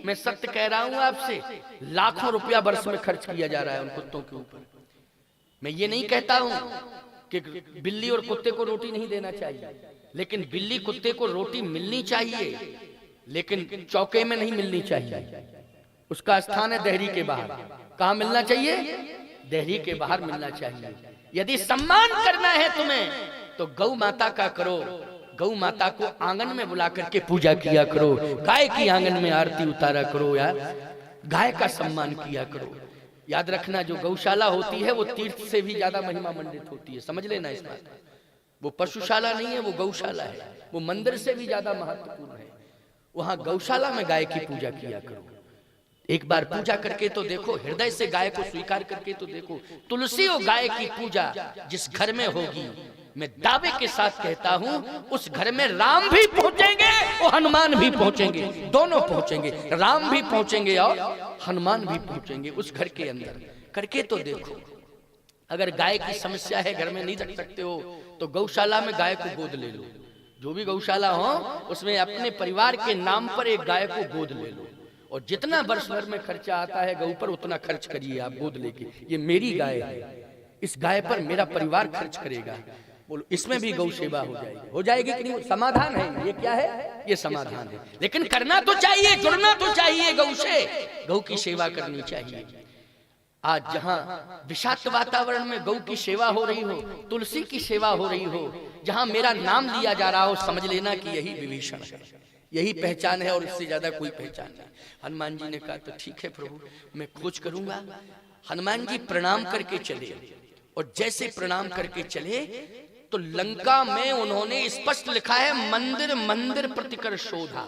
मैं सत्य कह रहा हूं आपसे, लाखों रुपया वर्ष में खर्च किया जा रहा है उन कुत्तों के ऊपर। मैं ये नहीं कहता हूं कि बिल्ली और कुत्ते को रोटी नहीं देना चाहिए, लेकिन बिल्ली कुत्ते को रोटी मिलनी चाहिए, लेकिन चौके में नहीं मिलनी चाहिए। उसका स्थान है देहरी के बाहर। कहाँ मिलना चाहिए? देहरी के बाहर मिलना चाहिए। यदि सम्मान करना है तुम्हें तो गौ माता का करो, गौ माता को आंगन में बुला करके पूजा किया करो, गाय की आंगन में आरती उतारा करो यार, गाय का सम्मान किया करो। याद रखना, जो गौशाला होती है वो तीर्थ से भी ज्यादा महिमा मंडित होती है, समझ लेना इस बात। वो पशुशाला नहीं है, वो गौशाला है, वो मंदिर से भी ज्यादा महत्वपूर्ण है। वहां गौशाला में गाय की पूजा किया करो। एक बार पूजा करके तो देखो, हृदय से गाय को स्वीकार करके तो देखो। तुलसी और गाय की पूजा जिस घर में होगी, मैं दावे के साथ कहता हूं उस घर में राम भी पहुंचेंगे और हनुमान भी पहुंचेंगे, दोनों पहुंचेंगे। राम भी पहुंचेंगे और हनुमान भी पहुंचेंगे उस घर के अंदर। करके तो देखो। अगर गाय की समस्या है, घर में नहीं रख सकते हो, तो गौशाला में गाय को गोद ले लो। जो भी गौशाला हो उसमें अपने परिवार के नाम पर एक गाय को गोद ले लो, और जितना वर्ष भर में खर्चा आता है गौ पर उतना खर्च करिए आप गोद लेके। ये मेरी गाय है, इस गाय पर मेरा परिवार खर्च करेगा। बोलो, इसमें भी गौ सेवा हो जाएगी कि नहीं? समाधान है ये। क्या है ये? समाधान है। लेकिन करना तो चाहिए, जुड़ना तो चाहिए गौ से, गौ की सेवा करनी चाहिए। आज जहां विषाक्त वातावरण में गौ की सेवा हो रही हो, तुलसी की सेवा हो रही हो, जहां मेरा नाम लिया जा रहा हो, समझ लेना कि यही विभीषण है, यही पहचान है और इससे ज्यादा कोई पहचान नहीं। हनुमान जी ने कहा तो ठीक है प्रभु, मैं खोज करूंगा। हनुमान जी प्रणाम करके चले, और जैसे प्रणाम करके चले तो लंका में उन्होंने स्पष्ट लिखा है, मंदिर मंदिर प्रतिकर शोधा।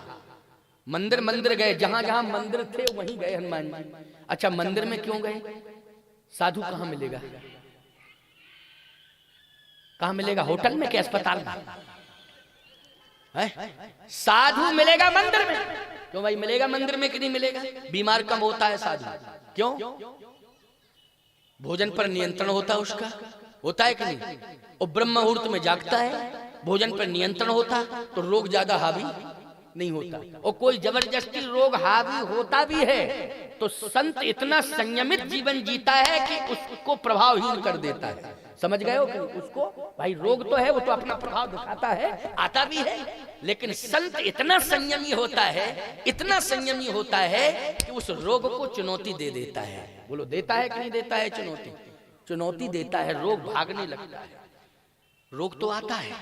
मंदिर मंदिर गए, जहां जहां मंदिर थे वहीं गए हनुमान जी। अच्छा, मंदिर में क्यों गए? साधु कहां मिलेगा? कहां मिलेगा? होटल में कि अस्पताल में? साधु मिलेगा मंदिर में। क्यों भाई, मिलेगा मंदिर में कि नहीं मिलेगा? बीमार कम होता है साधु। क्यों? भोजन पर नियंत्रण होता है उसका, होता है कि नहीं? और ब्रह्म मुहूर्त में जागता है, भोजन पर नियंत्रण होता तो रोग ज्यादा हावी नहीं होता। और कोई जबरदस्ती रोग हावी होता भी है तो संत इतना संयमित जीवन जीता है कि उसको प्रभावहीन कर देता है। समझ गए हो कि उसको? भाई रोग तो है, वो तो अपना प्रभाव दिखाता है, आता भी है, लेकिन संत इतना संयमी होता है, इतना संयमी होता है कि उस रोग को चुनौती दे देता है। बोलो, देता है कि नहीं देता है? चुनौती, चुनौती देता है। रोग भागने लगता है। रोग तो आता है,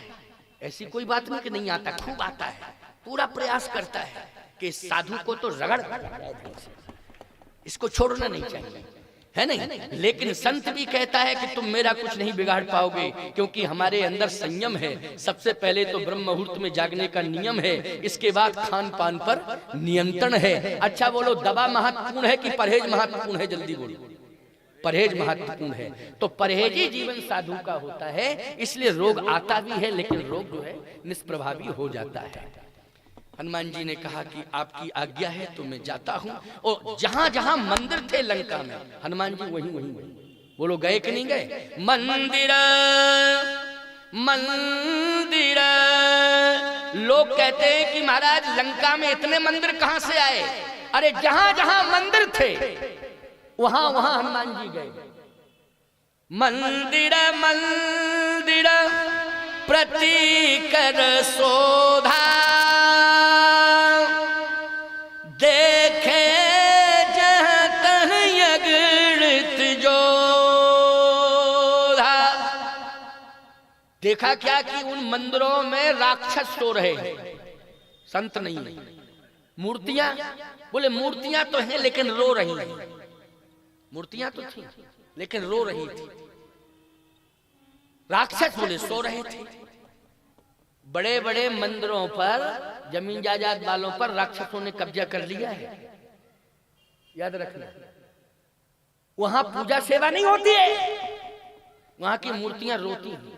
ऐसी कोई बात नहीं कि नहीं आता, खूब आता है। पूरा प्रयास करता है कि साधु को तो रगड़, इसको छोड़ना नहीं चाहिए, है नहीं? लेकिन संत भी कहता है कि तुम मेरा कुछ नहीं बिगाड़ पाओगे, क्योंकि हमारे अंदर संयम है। सबसे पहले तो ब्रह्म मुहूर्त में जागने का नियम है, इसके बाद खान पान पर नियंत्रण है। अच्छा बोलो, दवा महत्वपूर्ण है कि परहेज महत्वपूर्ण है? जल्दी बोलो। परहेज महत्वपूर्ण है। तो परहेजी जीवन साधु का होता है, इसलिए रोग आता भी है, लेकिन रोग जो है निष्प्रभावी हो जाता है। हनुमान जी ने कहा कि आपकी आज्ञा है तो मैं जाता हूं। और जहां जहां मंदिर थे लंका में, हनुमान जी वहीं वहीं वहीं। बोलो, गए कि नहीं गए? मंदिर मंदिर। लोग कहते हैं कि महाराज लंका में इतने मंदिर कहां से आए? अरे जहां जहां मंदिर थे वहां वहां हनुमान जी गए। मंदिर मंदिर प्रतिकर शोधा, देखे जहाँ तहाँ अगणित जोधा। देखा क्या कि उन मंदिरों में राक्षस सो रहे हैं, संत नहीं। मूर्तियां, बोले मूर्तियां तो हैं लेकिन रो रही हैं। मूर्तियां तो थी लेकिन रो रही थी। राक्षस बोले सो रहे थे। बड़े बड़े मंदिरों पर, जमीन जायदाद वालों पर राक्षसों ने कब्जा कर लिया है, याद रखना। वहां पूजा सेवा नहीं होती है, वहां की मूर्तियां रोती हैं।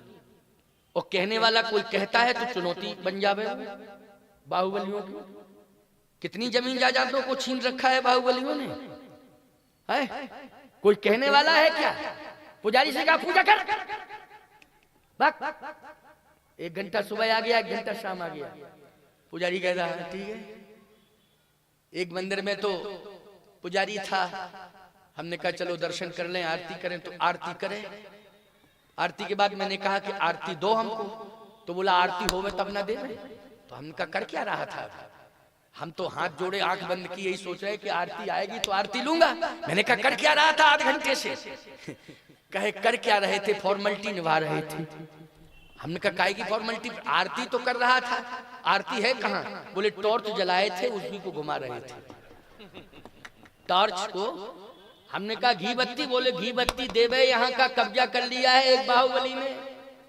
और कहने वाला कोई कहता है तो चुनौती बन जावे। बाहुबलियों की कितनी जमीन जायदादों को छीन रखा है बाहुबलियों ने, है? कोई कहने वाला है क्या? पुजारी से कहा पूजा कर, बक 1 घंटा सुबह आ गया, 1 घंटा शाम आ गया। पुजारी कहता है ठीक है, एक मंदिर में तो पुजारी था, हमने कहा चलो दर्शन कर लें, आरती करें, तो आरती करें। आरती के बाद मैंने कहा कि आरती दो हमको, तो बोला आरती होवे तब ना दे। तो हमने कहा कर क्या रहा था, हम तो हाथ जोड़े आंख बंद की यही सोच रहे कि आरती आएगी तो आरती लूंगा। मैंने कहा कर क्या रहा था आधे घंटे से? कहे कर क्या रहे थे, फॉर्मेलिटी निभा रहे थे। हमने कहा काहे की फॉर्मेलिटी, आरती तो कर रहा था, आरती है कहाँ? बोले टॉर्च जलाए थे, उसी को घुमा रहे थे टॉर्च को। हमने कहा घी बत्ती, बोले घी बत्ती देवे यहाँ का कब्जा कर लिया है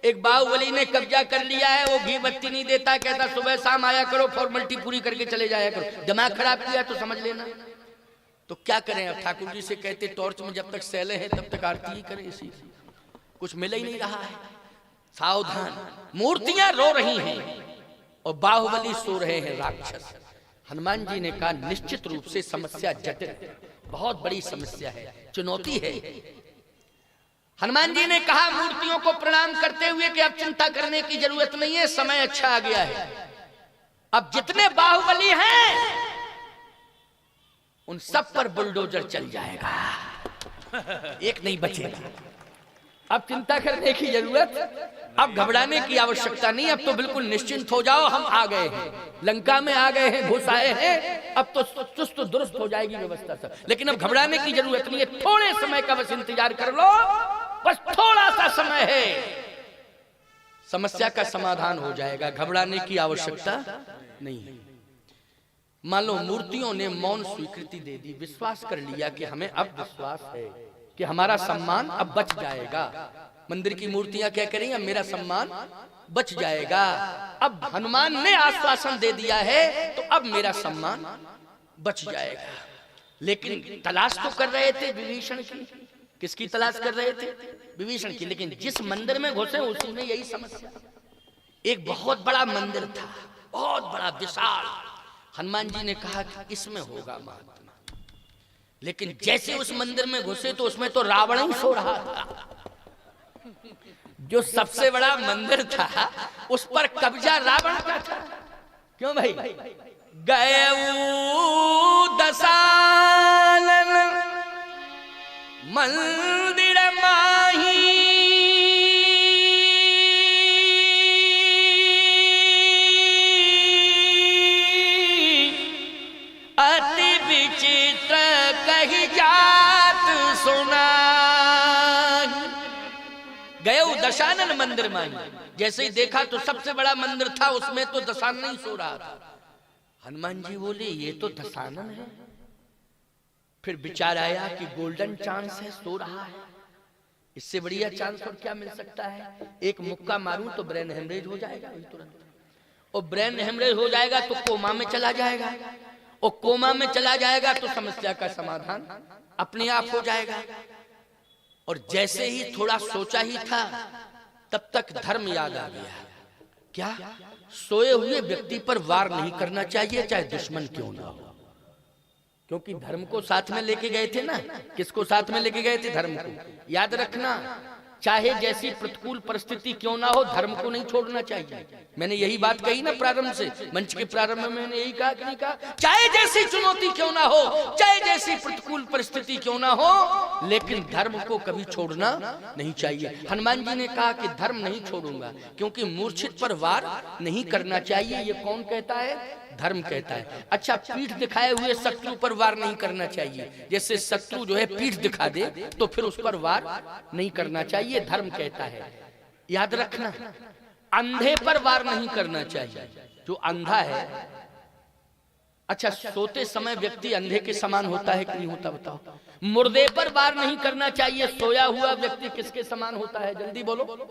एक बाहुबली ने कब्जा कर लिया है, वो घी बत्ती नहीं देता, कहता सुबह शाम आया करो, फॉर्मेलिटी पूरी करके चले जाया करो। दिमाग खराब किया तो समझ लेना। तो क्या करें, अब ठाकुर जी से कहते टॉर्च में जब तक सैले हैं तब तक आरती ही करें, इसी कुछ मिल ही नहीं रहा है। सावधान, मूर्तियां रो रही हैं और बाहुबली सो रहे हैं राक्षस। हनुमान जी ने कहा निश्चित रूप से समस्या जटिल, बहुत बड़ी समस्या है, चुनौती है। हनुमान जी ने कहा मूर्तियों को प्रणाम करते हुए कि अब चिंता करने की जरूरत नहीं है, समय अच्छा आ गया है। अब जितने बाहुबली हैं उन सब पर बुलडोजर चल जाएगा, एक नहीं बचेगा। अब चिंता करने की जरूरत, अब घबराने की आवश्यकता नहीं, अब तो बिल्कुल निश्चिंत हो जाओ, हम आ गए हैं, लंका में आ गए हैं, घुस आए हैं, अब तो चुस्त दुरुस्त हो जाएगी व्यवस्था सब। लेकिन अब घबराने की जरूरत नहीं है, थोड़े समय का बस इंतजार कर लो, बस थोड़ा सा समय है, समस्या का समाधान हो जाएगा, घबराने की आवश्यकता नहीं है। मान लो मूर्तियों ने मौन स्वीकृति दे दी, विश्वास कर लिया कि हमें अब विश्वास है कि हमारा सम्मान अब बच जाएगा। मंदिर की मूर्तियां क्या करेंगी, अब मेरा सम्मान बच जाएगा। अब हनुमान ने आश्वासन दे दिया है तो अब मेरा सम्मान बच जाएगा। लेकिन तलाश तो कर रहे थे विभीषण की, किसकी तलाश कर रहे थे? विभीषण की। लेकिन जिस मंदिर में घुसे उसी में यही समस्या। एक बहुत बड़ा मंदिर था, बहुत बड़ा विशाल। हनुमान जी ने कहा कि इसमें होगा महात्मा, लेकिन जैसे उस मंदिर में घुसे तो उसमें तो रावण ही सो रहा था। जो सबसे बड़ा मंदिर था उस पर कब्जा रावण का था। क्यों भाई? गए दशानन मंदिर माही, अति विचित्र कही जात सुना। गए दशानन मंदिर माही, जैसे ही देखा तो सबसे बड़ा मंदिर था, उसमें तो दशानन ही सो रहा था। हनुमान जी बोले ये तो दशानन है। फिर विचार आया कि गोल्डन चांस है, सो रहा है, इससे बढ़िया चांस और क्या मिल सकता है। एक मुक्का मारूं तो ब्रेन हेमरेज हो जाएगा तुरंत, और ब्रेन हेमरेज हो जाएगा तो कोमा में चला जाएगा, और कोमा में चला जाएगा तो समस्या का समाधान अपने आप हो जाएगा। और जैसे ही थोड़ा सोचा ही था तब तक धर्म याद आ गया। क्या? सोए हुए व्यक्ति पर वार नहीं करना चाहिए, चाहे दुश्मन क्यों ना हो। क्योंकि धर्म को साथ में लेके गए थे ना। किसको साथ में लेके गए थे? धर्म को। याद रखना, चाहे जैसी प्रतिकूल परिस्थिति क्यों ना हो, धर्म को नहीं छोड़ना चाहिए। मैंने यही बात कही ना प्रारंभ से, मंच के प्रारंभ में मैंने यही कहा कि नहीं कहा? चाहे जैसी चुनौती क्यों ना हो, चाहे जैसी प्रतिकूल परिस्थिति क्यों ना हो, लेकिन धर्म को कभी छोड़ना नहीं चाहिए। हनुमान जी ने कहा कि धर्म नहीं छोड़ूंगा, क्योंकि मूर्छित पर वार नहीं करना चाहिए। ये कौन कहता है? धर्म कहता है। अच्छा, पीठ दिखाए हुए शत्रु पर वार नहीं करना चाहिए। जैसे शत्रु जो है पीठ दिखा दे तो फिर उस पर वार नहीं करना चाहिए, धर्म कहता है। याद रखना, अंधे पर वार नहीं करना चाहिए, जो अंधा है। अच्छा, सोते समय व्यक्ति अंधे के समान होता है कि नहीं होता बताओ? मुर्दे पर वार नहीं करना चाहिए। सोया हुआ व्यक्ति किसके समान होता है? जल्दी बोलो।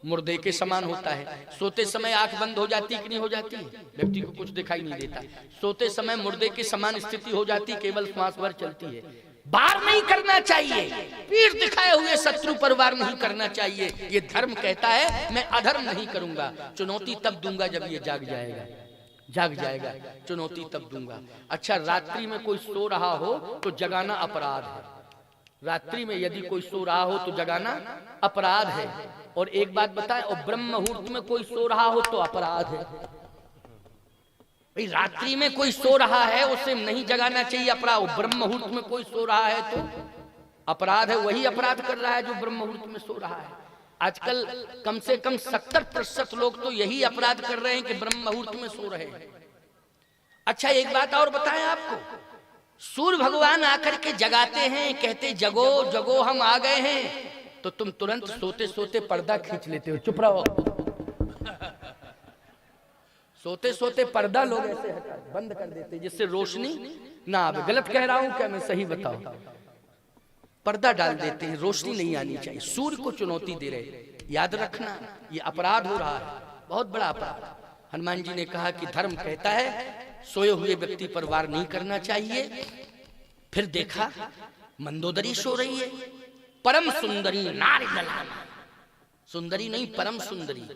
मुर्दे के समान होता है। सोते समय आंख बंद हो जाती कि नहीं हो जाती? व्यक्ति को कुछ दिखाई नहीं देता। सोते समय मुर्दे के समान स्थिति हो जाती, केवल श्वास भर चलती है। वार नहीं करना चाहिए, पीठ दिखाए हुए शत्रु पर वार नहीं करना चाहिए। ये धर्म कहता है मैं अधर्म नहीं करूंगा। चुनौती तब दूंगा जब ये जाग जाएगा, चुनौती तब दूंगा। अच्छा, रात्रि में कोई सो रहा हो तो जगाना अपराध है। रात्रि में यदि कोई सो रहा हो तो जगाना अपराध है। और एक बात बताएं, और ब्रह्म मुहूर्त में कोई सो रहा हो तो अपराध है। भाई रात्रि में कोई सो रहा है उसे नहीं जगाना चाहिए अपराध, ब्रह्म मुहूर्त में कोई सो रहा है तो अपराध है, वही अपराध कर रहा है जो ब्रह्म मुहूर्त में सो रहा है। आजकल कम से कम 70% लोग तो यही अपराध कर रहे हैं कि ब्रह्म मुहूर्त में सो रहे हैं। अच्छा एक बात और बताएं आपको, सूर्य भगवान आकर के जगाते हैं, कहते जगो जगो हम आ गए हैं, तो तुम तुरंत सोते सोते पर्दा खींच लेते हो, चुप रहो। सोते सोते पर्दा लोग ऐसे हटा बंद कर देते जिससे रोशनी ना आवे। गलत कह रहा हूं क्या मैं, सही बताओ? पर्दा डाल देते हैं, रोशनी नहीं आनी चाहिए। सूर्य को चुनौती दे रहे, याद रखना ये अपराध हो रहा है, बहुत बड़ा अपराध। हनुमान जी ने कहा कि धर्म कहता है सोए हुए व्यक्ति पर वार नहीं करना चाहिए। फिर देखा मंदोदरी सो रही है, परम सुंदरी नारी दलाना, सुंदरी नहीं परम सुंदरी।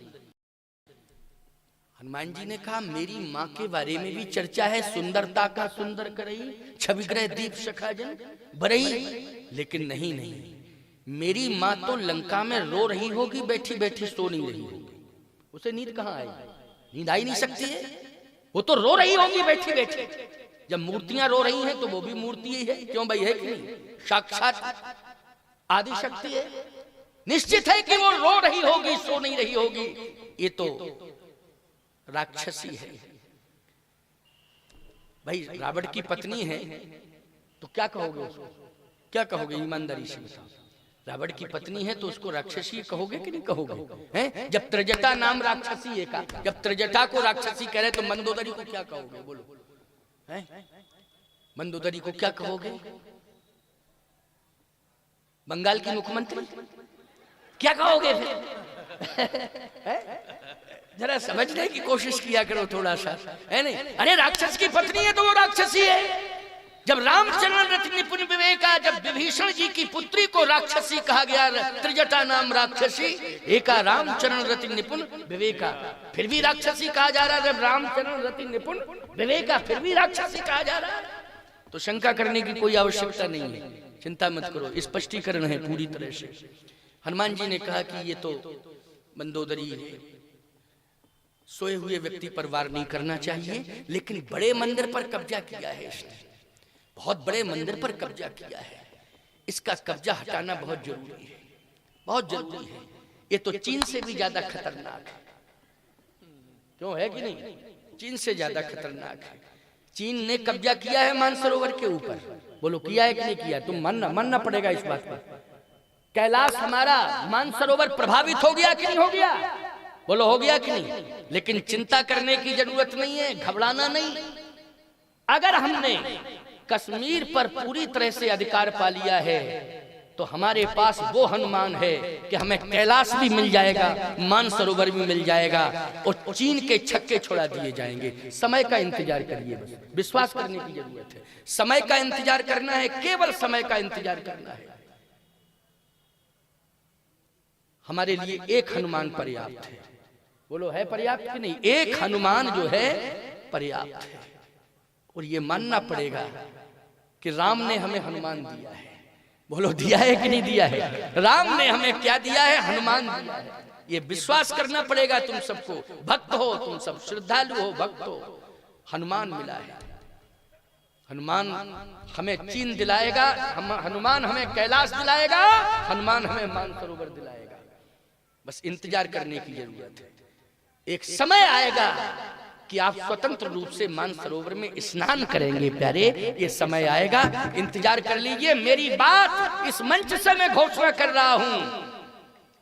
हनुमान जी ने कहा मेरी माँ के बारे में भी चर्चा है, सुंदरता का सुंदर करई छविग्रह दीप सखाजन बरई, लेकिन नहीं नहीं, मेरी माँ तो लंका में रो रही होगी, बैठी बैठी सो नहीं रही होगी। उसे नींद कहाँ आएगी? नींद आई नहीं सकती है, वो तो रो रही होगी बैठी बैठी। जब मूर्तियां रो रही हैं तो वो भी मूर्ति ही है, क्यों भाई, है कि नहीं? साक्षात आदि शक्ति है, निश्चित है कि वो रो रही होगी, सो नहीं रही होगी। ये तो राक्षसी है भाई, रावण की पत्नी है तो क्या कहोगे उसको? क्या कहोगे ईमानदारी से बताओ? रावण की पत्नी है तो उसको राक्षसी कहोगे कि नहीं कहोगे? हैं? जब त्रिजटा नाम राक्षसी है का, जब त्रिजटा को राक्षसी कह रहे तो मंदोदरी को क्या कहोगे? बोलो, हैं? मंदोदरी को क्या कहोगे? बंगाल की मुख्यमंत्री क्या कहोगे फिर? जरा समझने की कोशिश किया करो थोड़ा सा, है नहीं? अरे राक्षस की पत्नी है तो वो राक्षसी है। जब रामचरण रति निपुण विवेका, जब विभीषण जी की पुत्री को राक्षसी कहा गया, त्रिजटा नाम राक्षसी एका रामचरण रति निपुण विवेका, फिर भी राक्षसी कहा जा रहा है। जब रामचरण रति निपुण विवेका फिर भी राक्षसी कहा जा रहा है, तो शंका करने की कोई आवश्यकता नहीं है, चिंता मत करो, स्पष्टीकरण है पूरी तरह से। हनुमान जी ने कहा कि ये तो मंदोदरी है, सोए हुए व्यक्ति पर वार नहीं करना चाहिए, लेकिन बड़े मंदिर पर कब्जा किया है इसने, बहुत बड़े मंदिर पर कब्जा किया है, इसका कब्जा हटाना बहुत जरूरी है, बहुत जरूरी है। ये तो चीन से भी ज्यादा खतरनाक है, क्यों है कि नहीं? चीन से ज्यादा खतरनाक है। चीन ने कब्जा किया है मानसरोवर के ऊपर, बोलो किया है कि नहीं किया? तुम मानना पड़ेगा इस बात पर। कैलाश हमारा मानसरोवर प्रभावित हो गया कि नहीं हो गया? बोलो हो गया कि नहीं? लेकिन चिंता करने की जरूरत नहीं है, घबराना नहीं। अगर हमने कश्मीर पर पूरी तरह से अधिकार पा लिया है तो हमारे पास वो हनुमान है कि हमें कैलाश भी मिल जाएगा, मानसरोवर भी मिल जाएगा, और चीन के छक्के छोड़ा दिए जाएंगे। समय का इंतजार करिए, बस विश्वास करने की जरूरत है। समय का इंतजार करना है, केवल समय का इंतजार करना है। हमारे लिए एक हनुमान पर्याप्त है, बोलो है पर्याप्त कि नहीं? एक हनुमान जो है पर्याप्त है। और ये मानना पड़ेगा कि राम ने हमें हनुमान दिया है, बोलो दिया है कि नहीं दिया है? राम ने हमें क्या दिया है? हनुमान दिया है। ये विश्वास करना पड़ेगा तुम सबको, भक्त हो तुम सब, श्रद्धालु हो, भक्त हो, हनुमान मिला है। हनुमान हमें चीन दिलाएगा, हनुमान हमें कैलाश दिलाएगा, हनुमान हमें मानसरोवर दिलाएगा। बस इंतजार करने की जरूरत है। एक समय आएगा कि आप स्वतंत्र रूप से मानसरोवर में स्नान करेंगे प्यारे, ये समय आएगा, इंतजार कर लीजिए। मेरी बात इस मंच से मैं घोषणा कर रहा हूं,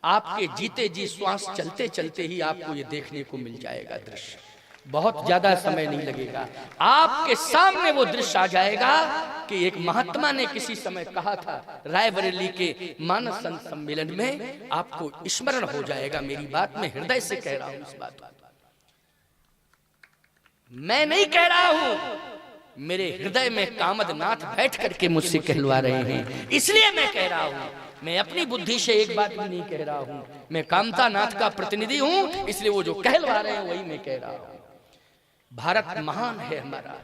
आपके जीते जी श्वास चलते चलते ही आपको ये देखने को मिल जाएगा दृश्य। बहुत ज्यादा समय नहीं लगेगा, आपके सामने वो दृश्य आ जाएगा कि एक महात्मा ने किसी समय कहा था रायबरेली के मानस संत सम्मेलन में, आपको स्मरण हो जाएगा। मेरी बात मैं हृदय से कह रहा हूं, इस बात मैं नहीं कह रहा हूं, मेरे हृदय में कामदनाथ बैठ करके मुझसे कहलवा रहे हैं, इसलिए मैं कह रहा हूं। मैं अपनी बुद्धि से एक बात भी नहीं कह रहा हूं, मैं कामता नाथ का प्रतिनिधि हूं, इसलिए वो जो कहलवा रहे हैं वही मैं कह रहा हूं। भारत महान है हमारा,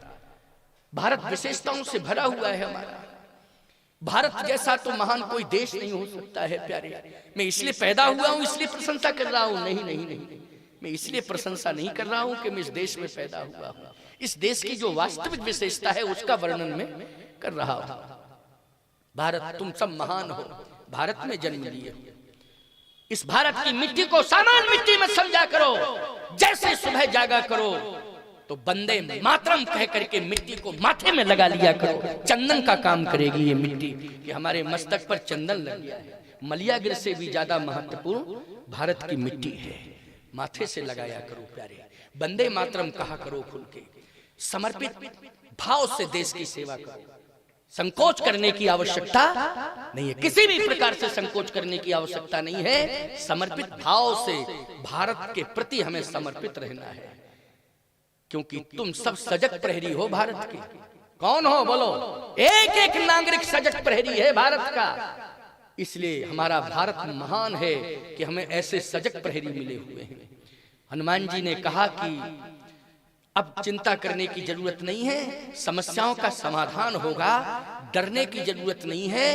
भारत विशेषताओं से भरा हुआ है हमारा। भारत जैसा तो महान कोई देश नहीं हो सकता है प्यारे। मैं इसलिए पैदा हुआ हूं, इसलिए प्रशंसा कर रहा हूं? नहीं नहीं नहीं, मैं इसलिए प्रशंसा नहीं कर रहा हूं कि मैं इस देश में पैदा हुआ हूं, इस देश की जो वास्तविक विशेषता है उसका वर्णन में कर रहा हूं। भारत तुम सब महान हो, भारत में जन्म लिए हो। इस भारत की मिट्टी को सामान मिट्टी में समझा करो। जैसे सुबह जागा करो तो बंदे मातरम कह करके मिट्टी को माथे में लगा लिया करो। चंदन का काम करेगी ये मिट्टी कि हमारे मस्तक पर चंदन लग गया है। मलियागिर से भी ज्यादा महत्वपूर्ण भारत की मिट्टी है। माथे से लगाया करो प्यारे, बंदे मातरम कहा करो खुल के, समर्पित भाव से देश की सेवा करो। संकोच करने की आवश्यकता नहीं है, किसी भी प्रकार से संकोच करने की आवश्यकता नहीं है। समर्पित भाव से भारत के प्रति हमें समर्पित रहना है, क्योंकि तुम सब सजग प्रहरी हो भारत के। कौन हो बोलो? एक एक नागरिक सजग प्रहरी है भारत का। इसलिए हमारा भारत महान है कि हमें ऐसे सजग प्रहरी मिले हुए हैं। हनुमान जी ने कहा कि अब चिंता करने की जरूरत नहीं है, समस्याओं का समाधान होगा, डरने की जरूरत नहीं है।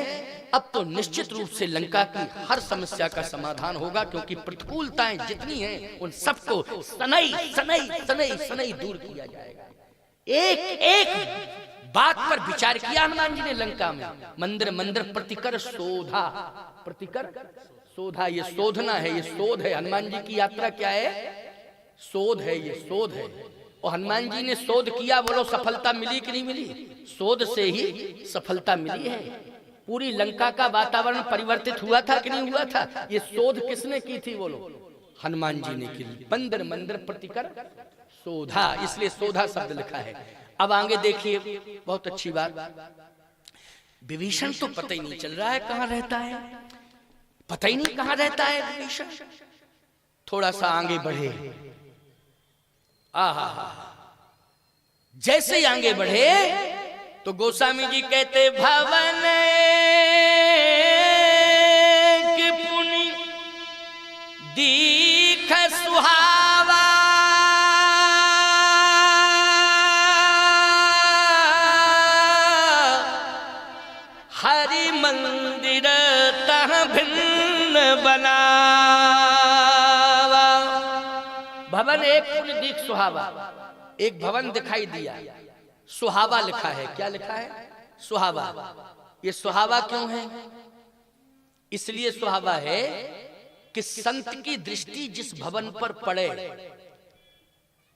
अब तो निश्चित रूप से लंका की हर समस्या का समाधान होगा, क्योंकि प्रतिकूलताएं जितनी हैं उन सबको सनई सनई सनई सनई दूर किया जाएगा। एक एक बात पर विचार किया हनुमान जी ने लंका में। मंदिर मंदिर प्रतिकर शोधा, प्रतिकर शोधा, ये शोधना है, ये शोध है। हनुमान जी की यात्रा क्या है? शोध है, ये शोध है। और हनुमान जी ने शोध किया, बोलो सफलता मिली कि नहीं मिली? शोध से ही सफलता मिली है। पूरी लंका का वातावरण परिवर्तित हुआ था कि नहीं हुआ था? ये शोध किसने की थी बोलो? हनुमान जी ने की। मंदिर मंदिर प्रतिकर शोधा, इसलिए शोधा शब्द लिखा है। अब आगे देखिए, बहुत अच्छी बात। विभीषण तो पता ही नहीं चल रहा है कहां रहता है, पता ही नहीं कहां रहता है विभीषण। थोड़ा सा आगे बढ़े, आहा, जैसे ही आगे बढ़े तो गोस्वामी जी कहते भवन के पुनि दीख सुहावा, हरि मंदिर तह भिन्न बनावा। भवन एक पुनि दीख सुहावा, एक भवन दिखाई दिया, सुहावा लिखा है। क्या लिखा है? सुहावा। ये सुहावा क्यों है? इसलिए सुहावा है कि संत की दृष्टि जिस भवन पर पड़े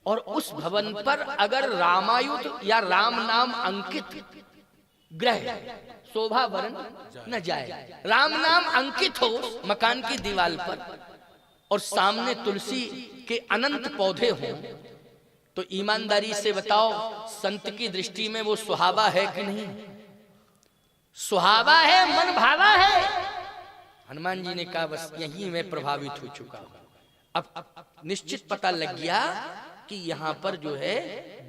और उस भवन पर अगर रामायुध या राम नाम अंकित ग्रह शोभा वरण न जाए। राम नाम अंकित हो मकान की दीवार पर और सामने तुलसी के अनंत पौधे हों, तो ईमानदारी से बताओ संत की दृष्टि में वो सुहावा है कि नहीं? सुहावा है, मन भावा है। हनुमान जी ने कहा बस यही मैं प्रभावित हो चुका हूं। अब निश्चित पता लग गया कि यहां पर जो है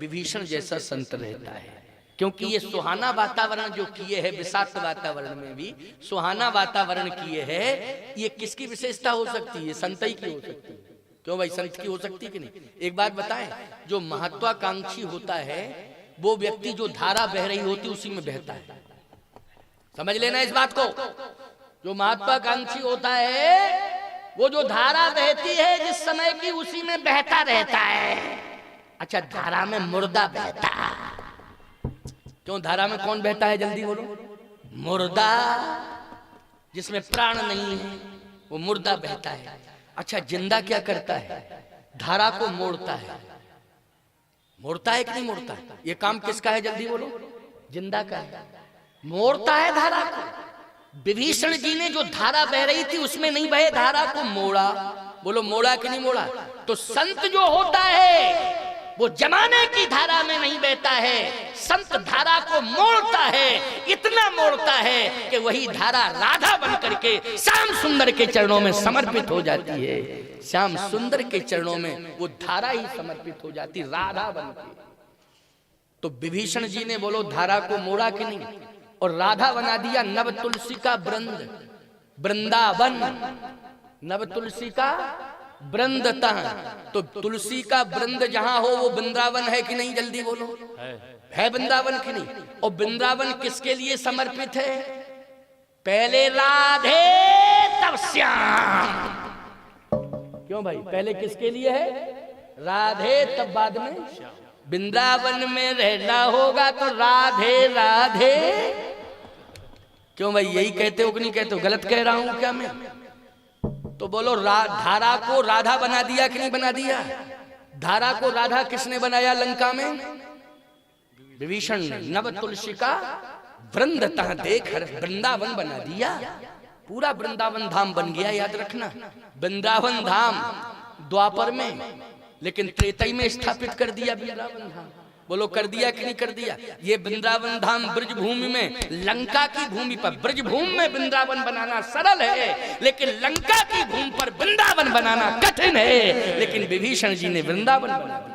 विभीषण जैसा संत रहता है, क्योंकि ये सुहाना वातावरण जो किए है, विषाक्त वातावरण में भी सुहाना वातावरण किए है। ये किसकी विशेषता हो सकती है? संत ही की हो सकती है। क्यों भाई, संत की हो सकती है कि नहीं? एक बात बताएं, जो महत्वाकांक्षी होता है वो व्यक्ति जो धारा बह रही होती उसी में बहता है। समझ लेना इस बात को। जो महत्वाकांक्षी होता है वो जो धारा बहती है जिस समय की उसी में बहता रहता है। अच्छा, धारा में मुर्दा बहता। क्यों धारा में कौन बहता है? जल्दी बोलो। मुर्दा, जिसमें प्राण नहीं है वो मुर्दा बहता है। अच्छा, जिंदा क्या करता है? धारा को मोड़ता है। मोड़ता है कि नहीं मोड़ता है? ये काम किसका है? जल्दी बोलो। जिंदा का है, मोड़ता है धारा को। विभीषण जी ने जो धारा बह रही थी उसमें नहीं बहे, धारा को मोड़ा। बोलो मोड़ा कि नहीं मोड़ा? तो संत जो होता है वो जमाने की धारा में नहीं बहता है, संत धारा को मोड़ता है। इतना मोड़ता है कि वही धारा राधा बन करके श्याम सुंदर के चरणों में समर्पित हो जाती है। श्याम सुंदर के चरणों में वो धारा ही समर्पित हो जाती, राधा बन के। तो विभीषण जी ने बोलो धारा को मोड़ा कि नहीं, और राधा बना दिया नव तुलसी का वृंद, वृंदावन। नव तुलसी का वृंदता, तो तुलसी का वृंद जहां हो वो वृंदावन है कि नहीं? जल्दी बोलो। है वृंदावन कि नहीं? और वृंदावन किसके लिए समर्पित है? पहले राधे तब श्याम। क्यों भाई? पहले किसके लिए है? राधे, तब बाद में वृंदावन में रहना होगा तो राधे राधे। क्यों भाई, यही कहते हो कि नहीं कहते हो? गलत कह रहा हूं क्या मैं? तो बोलो, धारा को राधा बना दिया कि नहीं बना दिया? धारा को राधा किसने बनाया लंका में? विभीषण ने। नव तुलसी का वृंद तह देख वृंदावन बना दिया। पूरा वृंदावन धाम बन गया, याद रखना। वृंदावन धाम द्वापर में, लेकिन त्रेतई में स्थापित कर दिया वृंदावन धाम। बोलो, कर दिया कि नहीं कर दिया? ये वृंदावन धाम ब्रज भूमि में, लंका की भूमि पर, ब्रज भूमि में वृंदावन बनाना सरल है, लेकिन लंका की भूमि पर वृंदावन बनाना कठिन है। लेकिन विभीषण जी ने वृंदावन बना दिया।